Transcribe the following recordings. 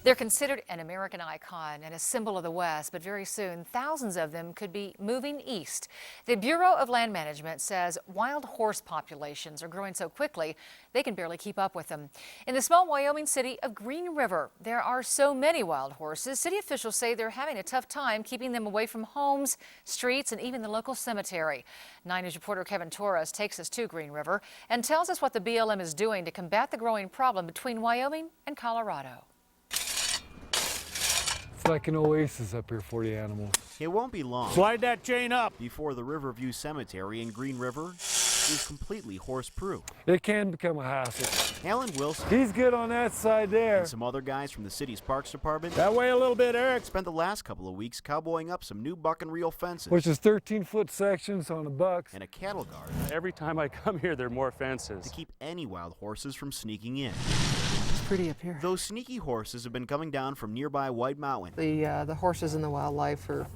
They're considered an American icon and a symbol of the West, but very soon thousands of them could be moving east. The Bureau of Land Management says wild horse populations are growing so quickly they can barely keep up with them. In the small Wyoming city of Green River, there are so many wild horses. City officials say they're having a tough time keeping them away from homes, streets, and even the local cemetery. 9 News reporter Kevin Torres takes us to Green River and tells us what the BLM is doing to combat the growing problem between Wyoming and Colorado. It's like an oasis up here for the animals. It won't be long. Slide that chain up. Before the Riverview Cemetery in Green River is completely horse-proof. It can become a hassle. Alan Wilson He's good on that side there. and some other guys from the city's Parks Department That way a little bit, Eric. spent the last couple of weeks cowboying up some new buck and reel fences Which is 13-foot sections on the bucks. and a cattle guard Every time I come here, there are more fences. to keep any wild horses from sneaking in. It's pretty up here. Those sneaky horses have been coming down from nearby White Mountain. The horses and the wildlife are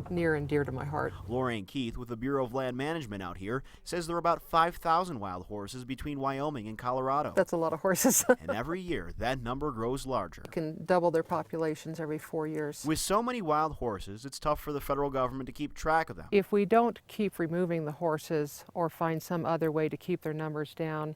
near and dear to my heart. Lorraine Keith with the Bureau of Land Management out here says there are about 5,000 wild horses between Wyoming and Colorado. That's a lot of horses. And every year, that number grows larger. Can double their populations every 4 years. With so many wild horses, it's tough for the federal government to keep track of them. If we don't keep removing the horses or find some other way to keep their numbers down,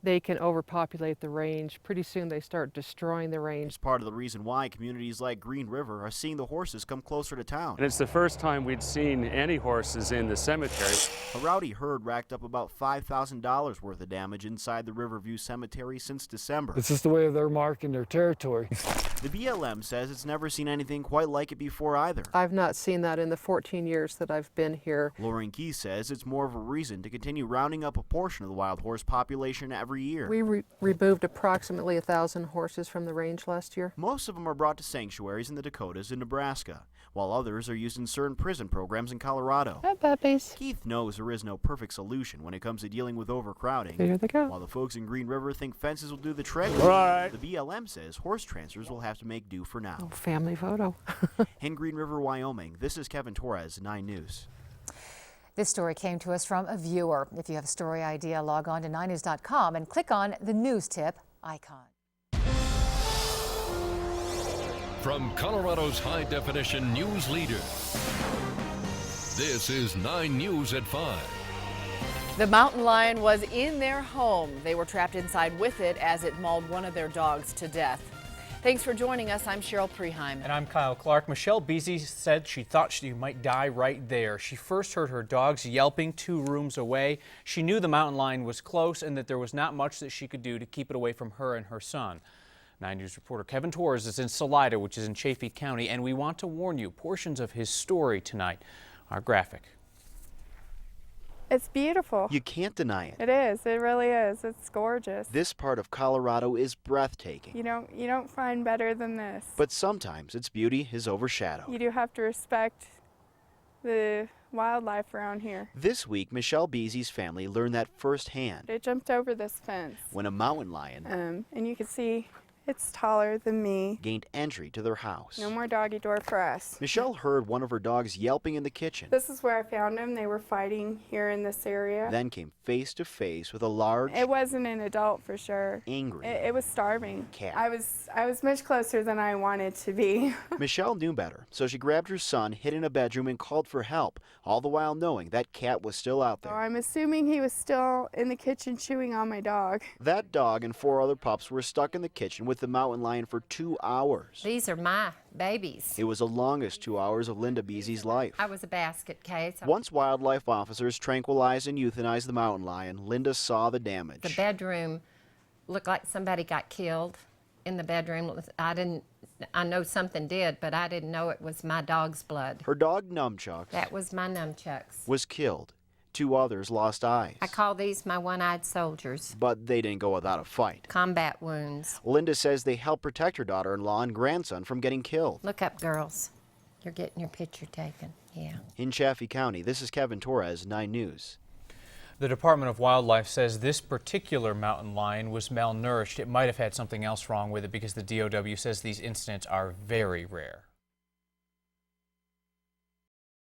they can overpopulate the range. Pretty soon they start destroying the range. It's part of the reason why communities like Green River are seeing the horses come closer to town. And it's the first time we'd seen any horses in the cemetery. A rowdy herd racked up about $5,000 worth of damage inside the Riverview Cemetery since December. It's just the way they're marking their territory. The BLM says it's never seen anything quite like it before either. I've not seen that in the 14 years that I've been here. Lauren Key says it's more of a reason to continue rounding up a portion of the wild horse population every year. We removed approximately 1,000 horses from the range last year. Most of them are brought to sanctuaries in the Dakotas and Nebraska, while others are used in certain prison programs in Colorado. Hi, puppies. Keith knows there is no perfect solution when it comes to dealing with overcrowding. Here they go. While the folks in Green River think fences will do the trick, Right. the BLM says horse transfers will have to make do for now. Oh, family photo. In Green River, Wyoming, this is Kevin Torres, 9 News. This story came to us from a viewer. If you have a story idea, log on to 9news.com and click on the news tip icon. From Colorado's high-definition news leader, this is 9 News at 5. The mountain lion was in their home. They were trapped inside with it as it mauled one of their dogs to death. Thanks for joining us. I'm Cheryl Preheim. And I'm Kyle Clark. Michelle Beasy said she thought she might die right there. She first heard her dogs yelping 2 rooms away. She knew the mountain lion was close and that there was not much that she could do to keep it away from her and her son. 9 News reporter Kevin Torres is in Salida, which is in Chaffee County, and we want to warn you, portions of his story tonight are graphic. It's beautiful. You can't deny it. It is. It really is. It's gorgeous. This part of Colorado is breathtaking. You don't find better than this. But sometimes its beauty is overshadowed. You do have to respect the wildlife around here. This week, Michelle Beasy's family learned that firsthand It jumped over this fence. when a mountain lion And you can see it's taller than me. gained entry to their house. No more doggy door for us. Michelle heard one of her dogs yelping in the kitchen, This is where I found them. They were fighting here in this area. then came face to face with a large, It wasn't an adult for sure. angry It was starving. cat. I was much closer than I wanted to be. Michelle knew better, so she grabbed her son, hid in a bedroom, and called for help, all the while knowing that cat was still out So there. I'm assuming he was still in the kitchen chewing on my dog. That dog and 4 other pups were stuck in the kitchen with the mountain lion for 2 hours. These are my babies. It was the longest 2 hours of Linda Beasy's life. I was a basket case. Once wildlife officers tranquilized and euthanized the mountain lion, Linda saw the damage. The bedroom looked like somebody got killed in the bedroom. I know something did, but I didn't know it was my dog's blood. Her dog Nunchucks That was my nunchucks. was killed. 2 others lost eyes. I call these my one-eyed soldiers. But they didn't go without a fight. Combat wounds. Linda says they helped protect her daughter-in-law and grandson from getting killed. Look up, girls. You're getting your picture taken. Yeah. In Chaffee County, this is Kevin Torres, 9 News. The Department of Wildlife says this particular mountain lion was malnourished. It might have had something else wrong with it because the DOW says these incidents are very rare.